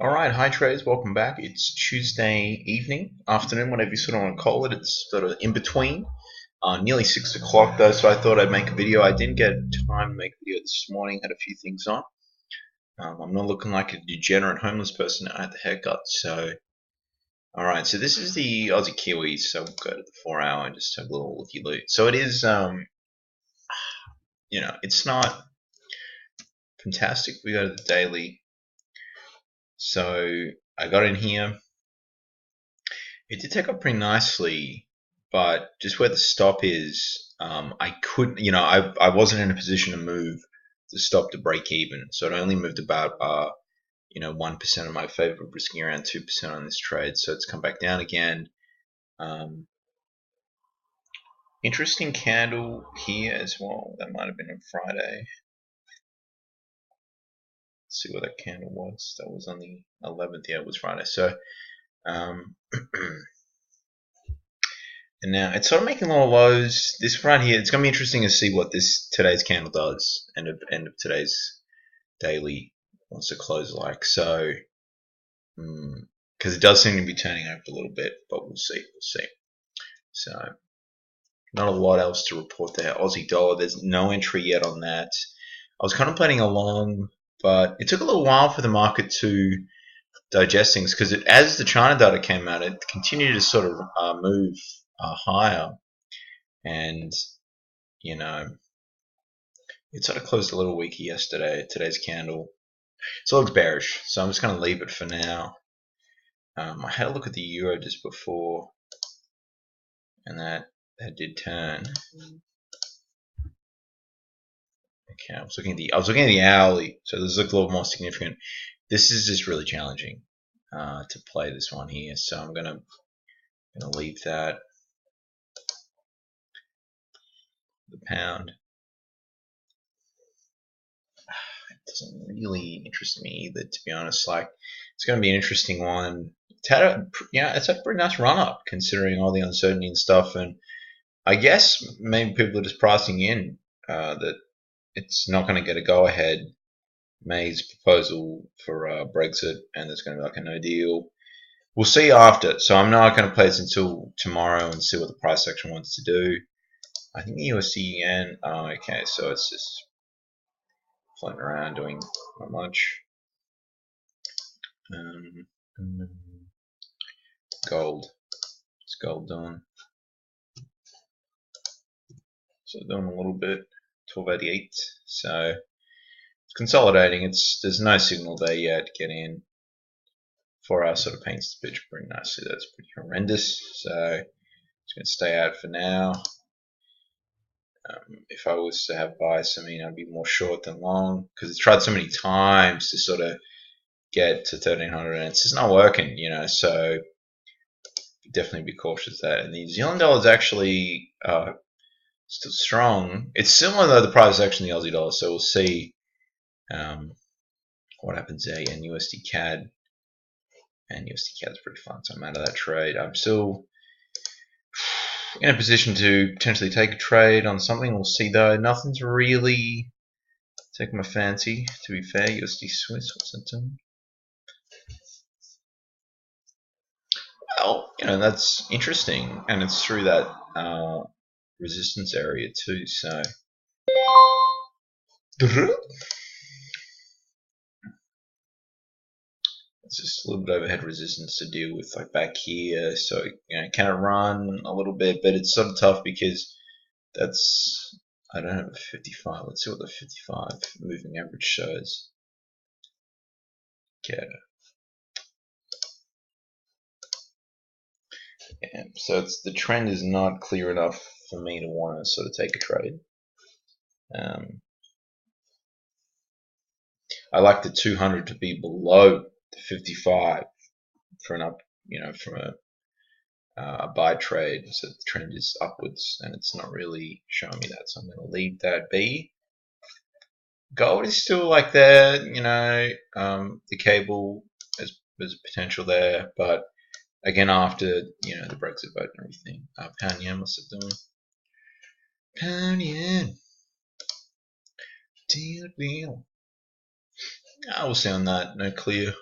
Alright, hi traders, welcome back. It's Tuesday evening, afternoon, whatever you sort of want to call it. It's sort of in between. Nearly 6 o'clock though, so I thought I'd make a video. I didn't get time to make a video this morning, had a few things on. I'm not looking like a degenerate homeless person at the haircut, so. Alright, so this is the Aussie Kiwis, so we'll go to the 4 hour and just have a little looky loot. So it is, it's not fantastic. We go to the daily. So I got in here. It did take up pretty nicely, but just where the stop is, I couldn't, I wasn't in a position to move the stop to break even. So it only moved about, 1% in my favor, risking around 2% on this trade. So it's come back down again. Interesting candle here as well. That might have been on Friday. Let's see what that candle was. That was on the 11th. Yeah, it was Friday. So, and now it's sort of making little lows. This right here, it's going to be interesting to see what today's candle does. End of today's daily wants to close like. So, because it does seem to be turning over a little bit, but we'll see. So, not a lot else to report there. Aussie dollar, there's no entry yet on that. I was contemplating a long, but it took a little while for the market to digest things because as the China data came out, it continued to sort of move higher, and it sort of closed a little weaker yesterday. Today's candle still looks bearish, so I'm just going to leave it for now. I had a look at the euro just before, and that did turn. Okay, I was looking at the hourly, so this looks a little more significant. This is just really challenging to play this one here, so I'm gonna leave that. The pound. It doesn't really interest me either, to be honest. Like, it's going to be an interesting one. It's had a pretty nice run up considering all the uncertainty and stuff. And I guess maybe people are just pricing in that it's not going to get a go ahead. May's proposal for Brexit, and there's going to be like a no deal. We'll see after. So I'm not going to play this until tomorrow and see what the price action wants to do. I think the USD yen. Oh, okay, so it's just floating around doing not much. Gold. What's gold doing? So doing a little bit. 1288. So it's consolidating. There's no signal there yet. Get in. 4 hours sort of paints the picture pretty nicely. That's pretty horrendous. So it's going to stay out for now. If I was to have bias, I'd be more short than long because it's tried so many times to sort of get to 1300 and it's just not working, so definitely be cautious of that. And the New Zealand dollar is actually still strong. It's similar though, the price action in the Aussie dollar, so we'll see what happens there. And USD CAD, and USD CAD is pretty fun, so I'm out of that trade. I'm still in a position to potentially take a trade on something. We'll see though. Nothing's really taking my fancy, to be fair. USD Swiss, what's that doing? Well, that's interesting, and it's through that resistance area too, so it's just a little bit overhead resistance to deal with, like back here. So can it run a little bit, but it's sort of tough because that's, I don't have a 55. Let's see what the 55 moving average shows. Okay. Yeah, so the trend is not clear enough for me to want to sort of take a trade. I like the 200 to be below the 55 for an up, from a buy trade. So the trend is upwards, and it's not really showing me that. So I'm going to leave that be. Gold is still like there, the cable there's potential there, but again after the Brexit vote and everything. Pound yen, what's it doing? Pound yen. Deal. We'll see on that. No clear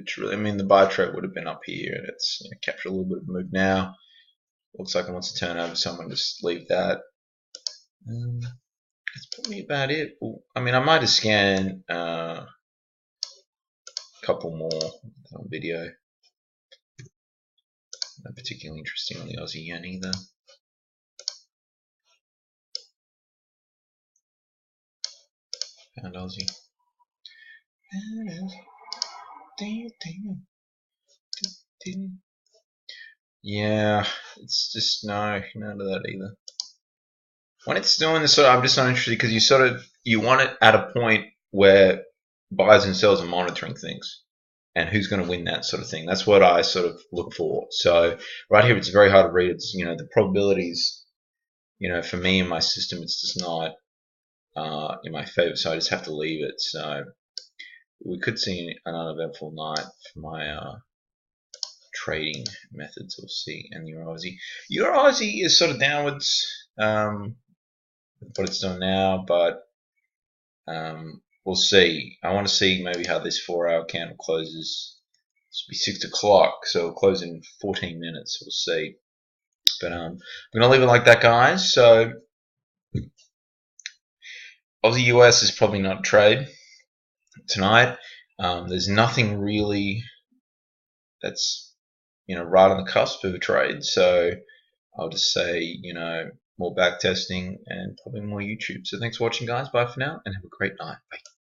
It's really, I mean, the buy trade would have been up here, and it's captured a little bit of a move now. Looks like it wants to turn over, so I'm going to just leave that. That's probably about it. I mean, I might have scanned a couple more on video. Not particularly interesting on the Aussie yen either. Pound Aussie. Yeah, it's just none of that either. When it's doing this sort of, I'm just not interested because you want it at a point where buyers and sellers are monitoring things and who's going to win that sort of thing. That's what I sort of look for. So right here, it's very hard to read. It's the probabilities. For me in my system, it's just not in my favor. So I just have to leave it. So we could see an uneventful night for my trading methods. We'll see. And EURAUD is sort of downwards. What it's doing now, but we'll see. I want to see maybe how this 4-hour candle closes. This will be 6 o'clock, so it'll close in 14 minutes. We'll see. But I'm gonna leave it like that, guys. So Aussie US is probably not a trade tonight. There's nothing really that's right on the cusp of a trade. So I'll just say more back testing and probably more YouTube. So thanks for watching, guys. Bye for now, and have a great night. Bye.